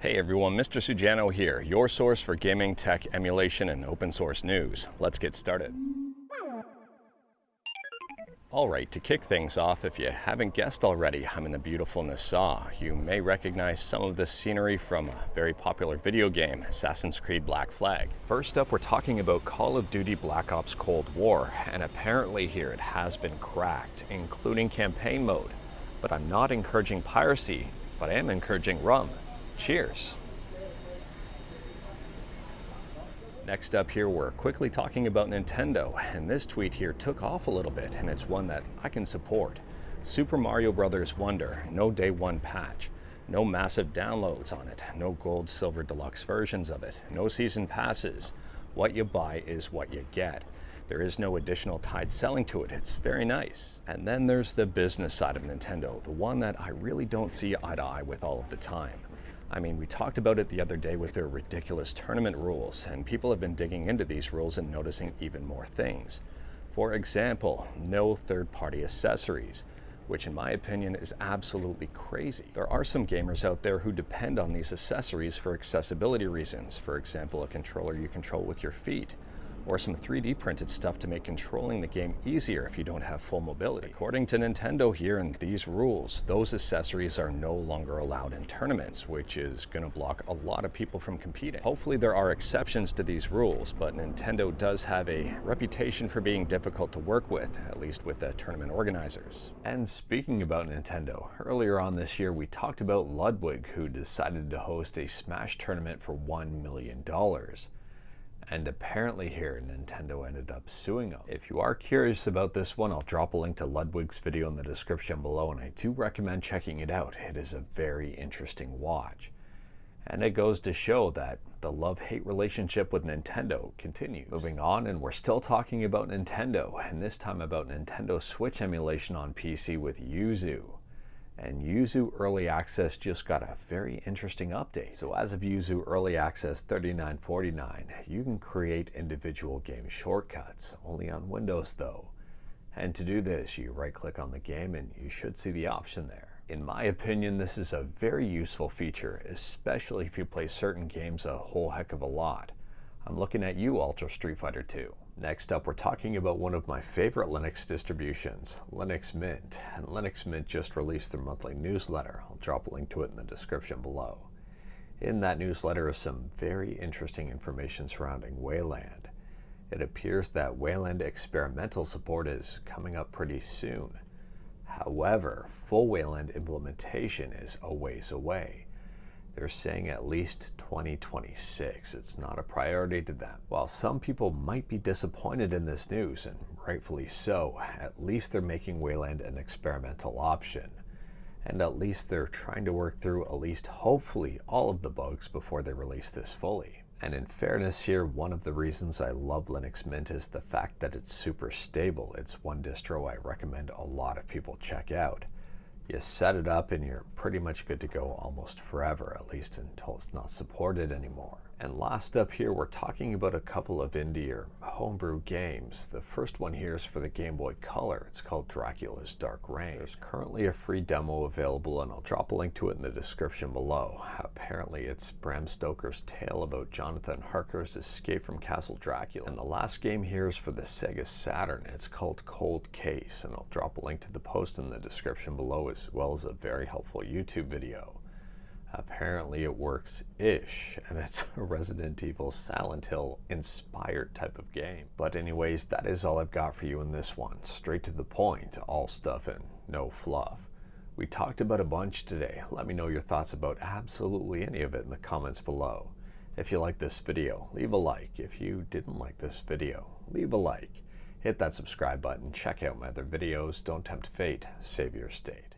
Hey everyone, Mr. Sujano here, your source for gaming, tech, emulation, and open source news. Let's get started. Alright, to kick things off, if you haven't guessed already, I'm in the beautiful Nassau. You may recognize some of this scenery from a very popular video game, Assassin's Creed Black Flag. First up, we're talking about Call of Duty Black Ops Cold War, and apparently here it has been cracked, including campaign mode. But I'm not encouraging piracy, but I am encouraging rum. Cheers. Next up here, we're quickly talking about Nintendo, and this tweet here took off a little bit, and it's one that I can support. Super Mario Bros. Wonder, no day one patch, no massive downloads on it, no gold, silver, deluxe versions of it, no season passes. What you buy is what you get. There is no additional tied selling to it. It's very nice. And then there's the business side of Nintendo, the one that I really don't see eye to eye with all of the time. I mean, we talked about it the other day with their ridiculous tournament rules, and people have been digging into these rules and noticing even more things. For example, no third-party accessories, which in my opinion is absolutely crazy. There are some gamers out there who depend on these accessories for accessibility reasons. For example, a controller you control with your feet, or some 3D printed stuff to make controlling the game easier if you don't have full mobility. According to Nintendo here in these rules, those accessories are no longer allowed in tournaments, which is going to block a lot of people from competing. Hopefully there are exceptions to these rules, but Nintendo does have a reputation for being difficult to work with, at least with the tournament organizers. And speaking about Nintendo, earlier on this year we talked about Ludwig, who decided to host a Smash tournament for $1 million. And apparently here, Nintendo ended up suing them. If you are curious about this one, I'll drop a link to Ludwig's video in the description below, and I do recommend checking it out. It is a very interesting watch. And it goes to show that the love-hate relationship with Nintendo continues. Moving on, and we're still talking about Nintendo, and this time about Nintendo Switch emulation on PC with Yuzu. And Yuzu Early Access just got a very interesting update. So as of Yuzu Early Access 3949, you can create individual game shortcuts, only on Windows though. And to do this, you right-click on the game and you should see the option there. In my opinion, this is a very useful feature, especially if you play certain games a whole heck of a lot. I'm looking at you, Ultra Street Fighter 2. Next up, we're talking about one of my favorite Linux distributions, Linux Mint. And Linux Mint just released their monthly newsletter. I'll drop a link to it in the description below. In that newsletter is some very interesting information surrounding Wayland. It appears that Wayland experimental support is coming up pretty soon. However, full Wayland implementation is a ways away. They're saying at least 2026. It's not a priority to them. While some people might be disappointed in this news, and rightfully so, at least they're making Wayland an experimental option. And at least they're trying to work through at least hopefully all of the bugs before they release this fully. And in fairness here, one of the reasons I love Linux Mint is the fact that it's super stable. It's one distro I recommend a lot of people check out. You set it up and you're pretty much good to go almost forever, at least until it's not supported anymore. And last up here, we're talking about a couple of indie or homebrew games. The first one here is for the Game Boy Color. It's called Dracula's Dark Reign. There's currently a free demo available, and I'll drop a link to it in the description below. Apparently it's Bram Stoker's tale about Jonathan Harker's escape from Castle Dracula. And the last game here is for the Sega Saturn. It's called Cold Case, and I'll drop a link to the post in the description below, as well as a very helpful YouTube video. Apparently it works-ish, and it's a Resident Evil Silent Hill inspired type of game. But anyways, that is all I've got for you in this one. Straight to the point, all stuff and no fluff. We talked about a bunch today. Let me know your thoughts about absolutely any of it in the comments below. If you like this video, leave a like. If you didn't like this video, leave a like. Hit that subscribe button, check out my other videos. Don't tempt fate, save your state.